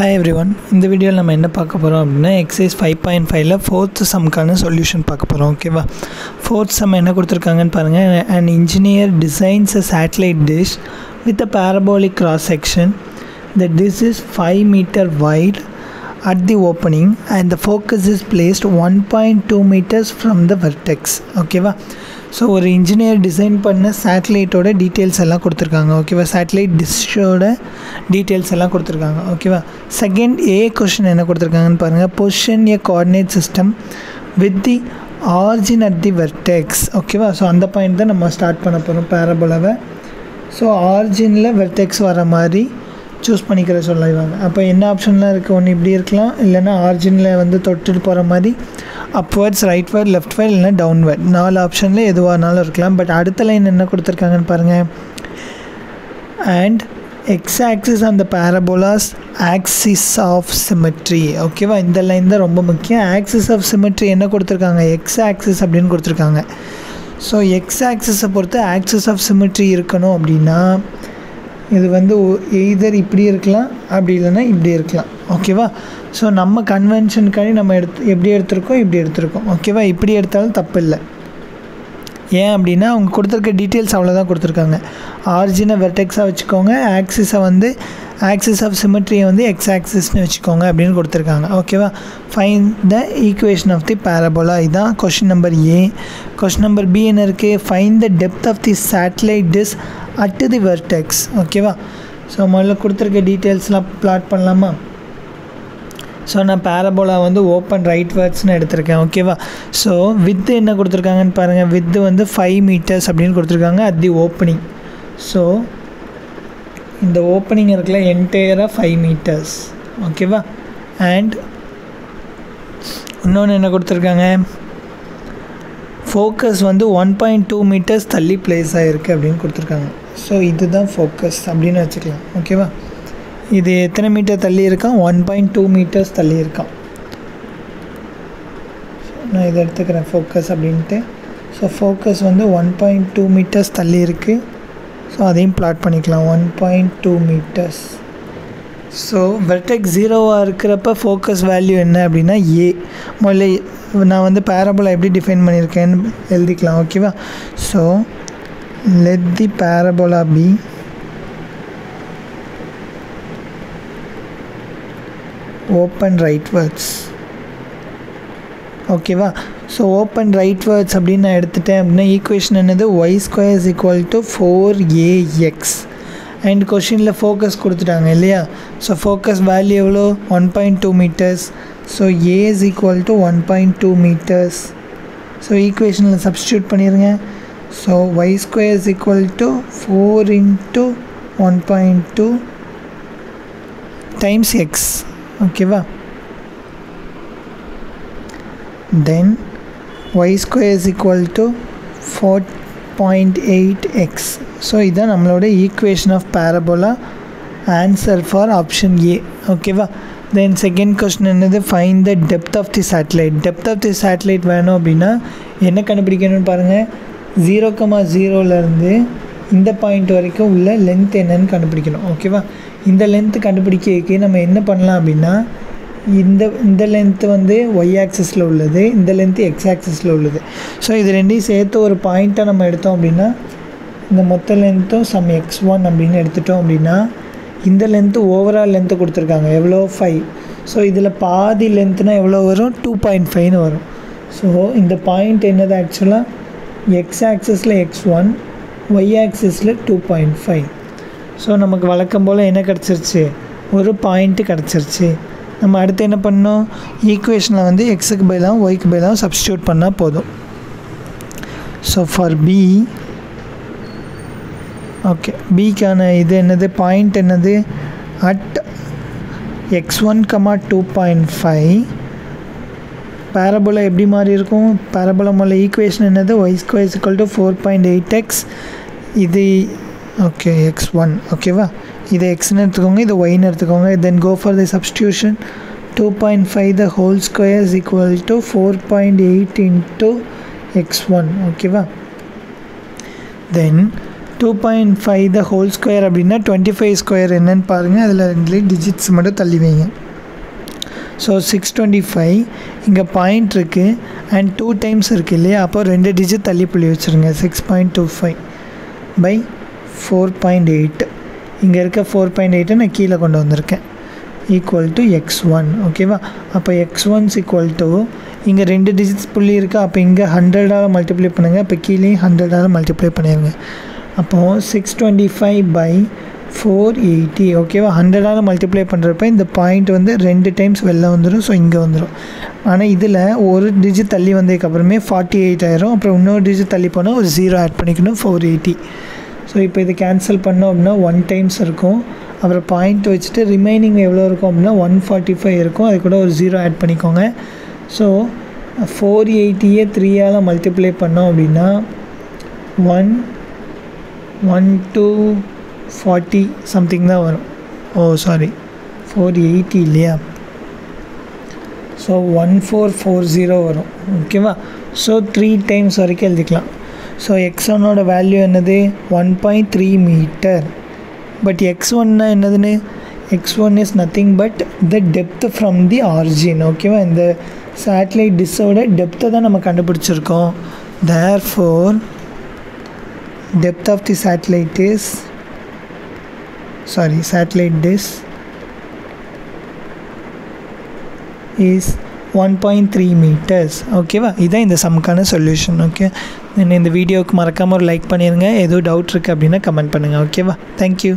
Hi everyone, இந்த வீடியோவில் நம்ம என்ன பார்க்க போகிறோம் அப்படின்னா எக்ஸசைஸ் 5.5ல ஃபோர்த் சம்க்கான சொல்யூஷன் பார்க்க போகிறோம். ஓகேவா, ஃபோர்த் சம் என்ன கொடுத்துருக்காங்கன்னு பாருங்கள். An engineer designs a satellite dish with a parabolic cross section. The dish is 5 meter wide at the opening and the focus is placed 1.2 meters from the vertex. ஓகேவா, so ஒரு engineer design பண்ண சேட்டலைட்டோட details எல்லாம் கொடுத்துருக்காங்க. ஓகேவா, satellite டிஷ்ஷோட details எல்லாம் கொடுத்துருக்காங்க. ஓகேவா, second question என்ன கொடுத்துருக்காங்கன்னு பாருங்கள். Position A coordinate system with the origin at the vertex. ஓகேவா, ஸோ அந்த பாயிண்ட் தான் நம்ம ஸ்டார்ட் பண்ண போகிறோம் பேரபோலாவை. ஸோ ஆரிஜினில் வெர்டெக்ஸ் வர மாதிரி சூஸ் பண்ணிக்கிற சொல்லிடுவாங்க. அப்போ என்ன ஆப்ஷன்லாம் இருக்குது? ஒன்று இப்படி இருக்கலாம், இல்லைனா ஆரிஜினில் வந்து தொட்டுட்டு போகிற மாதிரி அப்வர்ட்ஸ், ரைட்வர்ட், லெஃப்ட்வர்ட், இல்லைனா டவுன்வர்ட், 4 ஆப்ஷனில் எதுவானாலும் இருக்கலாம். பட் அடுத்த லைன் என்ன கொடுத்துருக்காங்கன்னு பாருங்கள். அண்ட் எக்ஸ் ஆக்சிஸ் அந்த பேரபோலாஸ் ஆக்சிஸ் ஆஃப் சிமெட்ரி. ஓகேவா, இந்த லைன் தான் ரொம்ப முக்கியம். ஆக்சிஸ் ஆஃப் சிமெட்ரி என்ன கொடுத்துருக்காங்க? எக்ஸ் ஆக்சிஸ் அப்படின்னு கொடுத்துருக்காங்க. ஸோ எக்ஸ் ஆக்சிஸை பொறுத்து ஆக்சிஸ் ஆஃப் சிமெட்ரி இருக்கணும் அப்படின்னா இது வந்து எய்தர் இப்படி இருக்கலாம், அப்படி இல்லைன்னா இப்படி இருக்கலாம். ஓகேவா, ஸோ நம்ம கன்வென்ஷனுக்காண்டி நம்ம எப்படி எடுத்திருக்கோம், இப்படி எடுத்திருக்கோம். ஓகேவா, இப்படி எடுத்தாலும் தப்பு இல்லை. ஏன் அப்படின்னா அவங்க கொடுத்துருக்க டீட்டெயில்ஸ் அவ்வளோதான் கொடுத்துருக்காங்க. ஆரிஜினை வெர்டெக்ஸாக வச்சுக்கோங்க, ஆக்சிஸை வந்து ஆக்சிஸ் ஆஃப் சிமெட்ரியை வந்து எக்ஸ் ஆக்சிஸ்னு வச்சுக்கோங்க அப்படின்னு கொடுத்துருக்காங்க. ஓகேவா, find the equation of the parabola. இதுதான் question number A. Question number B என்ன இருக்குது? Find the depth of the satellite dish at the vertex. ஓகேவா, ஸோ முதல்ல கொடுத்துருக்க டீட்டெயில்ஸ்லாம் ப்ளாட் பண்ணலாமா? ஸோ நான் பேரபோலா வந்து ஓப்பன் ரைட் வேர்ட்ஸ்னு எடுத்திருக்கேன். ஓகேவா, ஸோ வித்து என்ன கொடுத்துருக்காங்கன்னு பாருங்கள். வித்து வந்து 5 meters அப்படின்னு கொடுத்துருக்காங்க அட் தி ஓப்பனிங். ஸோ இந்த ஓப்பனிங் இருக்குல்ல, என்டையராக 5 meters. ஓகேவா, அண்ட் இன்னொன்று என்ன கொடுத்துருக்காங்க? ஃபோக்கஸ் வந்து 1.2 meters தள்ளி பிளேஸ் ஆகிருக்கு அப்படின்னு கொடுத்துருக்காங்க. ஸோ இதுதான் ஃபோக்கஸ் அப்படின்னு வச்சுக்கலாம். ஓகேவா, இது எத்தனை மீட்டர் தள்ளி இருக்கான்? 1.2 meters தள்ளி இருக்கான். நான் இதை எடுத்துக்கிறேன் ஃபோக்கஸ் அப்படின்ட்டு. ஸோ ஃபோக்கஸ் வந்து 1.2 meters தள்ளி இருக்குது. ஸோ அதையும் ப்ளாட் பண்ணிக்கலாம், 1.2 meters. ஸோ வெர்டெக்ஸ் 0வாக இருக்கிறப்ப ஃபோக்கஸ் வேல்யூ என்ன அப்படின்னா ஏ. முதல்ல நான் வந்து பேரபோலா எப்படி டிஃபைன் பண்ணியிருக்கேன்னு எழுதிக்கலாம். ஓகேவா, so let the parabola be open rightwards. ஓகேவா, ஸோ ஓப்பன் ரைட்வர்ட்ஸ் அப்படின்னு நான் எடுத்துட்டேன் அப்படின்னா ஈக்குவேஷன் என்னது? y² = 4ax. அண்ட் கொஷினில் ஃபோக்கஸ் கொடுத்துட்டாங்க இல்லையா? ஸோ ஃபோக்கஸ் வேல்யூ எவ்வளோ? 1.2 meters. So a = 1.2 meters. So ஈக்குவேஷனில் சப்ஸ்டியூட் பண்ணிடுங்க. So y² = 4 × 1.2 times x. ஓகேவா, தென் y² = 4.8x. ஸோ இதுதான் நம்மளோட equation of parabola. Answer for option A. ஓகேவா, தென் செகண்ட் கொஸ்டின் என்னது? Find the depth of the satellite. Depth of the satellite வேணும் அப்படின்னா என்ன கண்டுபிடிக்கணும்னு பாருங்கள். 0,0லேருந்து இந்த பாயிண்ட் வரைக்கும் உள்ள லென்த் என்னன்னு கண்டுபிடிக்கணும். ஓகேவா, இந்த லென்த்து கண்டுபிடிக்க நம்ம என்ன பண்ணலாம் அப்படின்னா இந்த லென்த்து வந்து ஒய் ஆக்சிஸில் உள்ளது, இந்த லென்த்து எக்ஸ் ஆக்சிஸில் உள்ளது. ஸோ இது ரெண்டையும் சேர்த்து ஒரு பாயிண்ட்டாக நம்ம எடுத்தோம் அப்படின்னா இந்த மொத்த லென்த்தும் சம் x1 அப்படின்னு எடுத்துட்டோம் அப்படின்னா இந்த லென்த்து ஓவரால் லென்த்து கொடுத்துருக்காங்க எவ்வளோ? 5. ஸோ இதில் பாதி லென்த்துனால் எவ்வளோ வரும்? 2.5ன்னு வரும். ஸோ இந்த பாயிண்ட் என்னது? ஆக்சுவலாக எக்ஸ் ஆக்சிஸில் x1, ஒய் ஆக்சிஸில் 2.5. ஸோ நமக்கு வழக்கம் போல் என்ன கிடச்சிருச்சு? ஒரு பாயிண்ட்டு கிடச்சிருச்சு. நம்ம அடுத்து என்ன பண்ணோம்? ஈக்குவேஷனில் வந்து எக்ஸுக்கு பதிலாகவும் ஒய்க்கு பதிலாகவும் சப்ஸ்டியூட் பண்ணால் போதும். ஸோ ஃபார் பி, ஓகே, பிக்கான இது என்னது? பாயிண்ட் என்னது? At x1, 2.5. பேரபோலா எப்படி மாறி இருக்கும்? பேரபோலா முதல்ல ஈக்குவேஷன் என்னது? y² = 4.8x. இது ஓகே x1. ஓகேவா, இதை எக்ஸ்ன்னு எடுத்துக்கோங்க, இதை ஒய்ன்னு எடுத்துக்கோங்க. Then go for the substitution. 2.5 the whole square is equal to 4.8 into x1. ஓகேவா, தென் 2.5 த ஹோல் ஸ்கொயர் அப்படின்னா 25 ஸ்கொயர் என்னன்னு பாருங்கள். அதில் 2 டிஜிட்ஸ் மட்டும் தள்ளி வைங்க. ஸோ 625 இங்கே பாயிண்ட் இருக்குது அண்ட் 2 டைம்ஸ் இருக்குது இல்லையா, அப்போ 2 டிஜிட் தள்ளி புள்ளி வச்சுருங்க. 6.25 பை 4.8 இங்கே இருக்க 4.8 நான் கீழே கொண்டு வந்திருக்கேன் ஈக்குவல் டு x1. ஓகேவா? அப்போ x1 ஈக்குவல் டு இங்கே 2 டிஜிட்ஸ் புள்ளி இருக்குது, அப்போ இங்கே 100ஆல் மல்டிப்ளை பண்ணுங்கள், அப்போ கீழே 100ஆல் மல்டிப்ளை பண்ணிடுங்க. அப்போது 625 பை 480. ஓகேவா? 100ஆல் மல்டிப்ளை பண்ணுறப்ப இந்த பாயிண்ட் வந்து 2 டைம்ஸ் வெளில வந்துடும். ஸோ இங்கே வந்துடும். ஆனால் இதில் ஒரு டிஜிட் தள்ளி வந்ததுக்கப்புறமே 48 ஆயிரும். அப்புறம் இன்னொரு டிஜிட் தள்ளி போனால் ஒரு 0 ஆட் பண்ணிக்கணும், 480. ஸோ இப்போ இது கேன்சல் பண்ணோம் அப்படின்னா 1 டைம்ஸ் இருக்கும். அப்புறம் பாயிண்ட் வச்சுட்டு ரிமைனிங் எவ்வளோ இருக்கும் அப்படின்னா 145 இருக்கும். அது கூட ஒரு 0 ஆட் பண்ணிக்கோங்க. ஸோ 480 3ஆல் மல்டிப்ளை பண்ணோம் அப்படின்னா 11240 சம்திங் தான் வரும். ஓ சாரி, 480 இல்லையா? ஸோ 1440 வரும். ஓகேவா? ஸோ 3 டைம்ஸ் வரைக்கும் எழுதிக்கலாம். ஸோ x1ஓட வேல்யூ என்னது? 1.3 மீட்டர். பட் x1னா என்னதுன்னு? x1 is nothing but the depth from the origin. ஓகேவா? இந்த சேட்டலைட் டிஷ்ஷோட டெப்த்தை தான் நம்ம கண்டுபிடிச்சிருக்கோம். Therefore depth of the satellite dish is 1.3 meters. ஓகேவா? இதுதான் இந்த சம்க்கான சொல்யூஷன். ஓகே, இந்த வீடியோவுக்கு மறக்காமல் ஒரு லைக் பண்ணிடுங்க. எதுவும் டவுட் இருக்குது அப்படின்னா கமெண்ட் பண்ணுங்கள். ஓகேவா? தேங்க்யூ.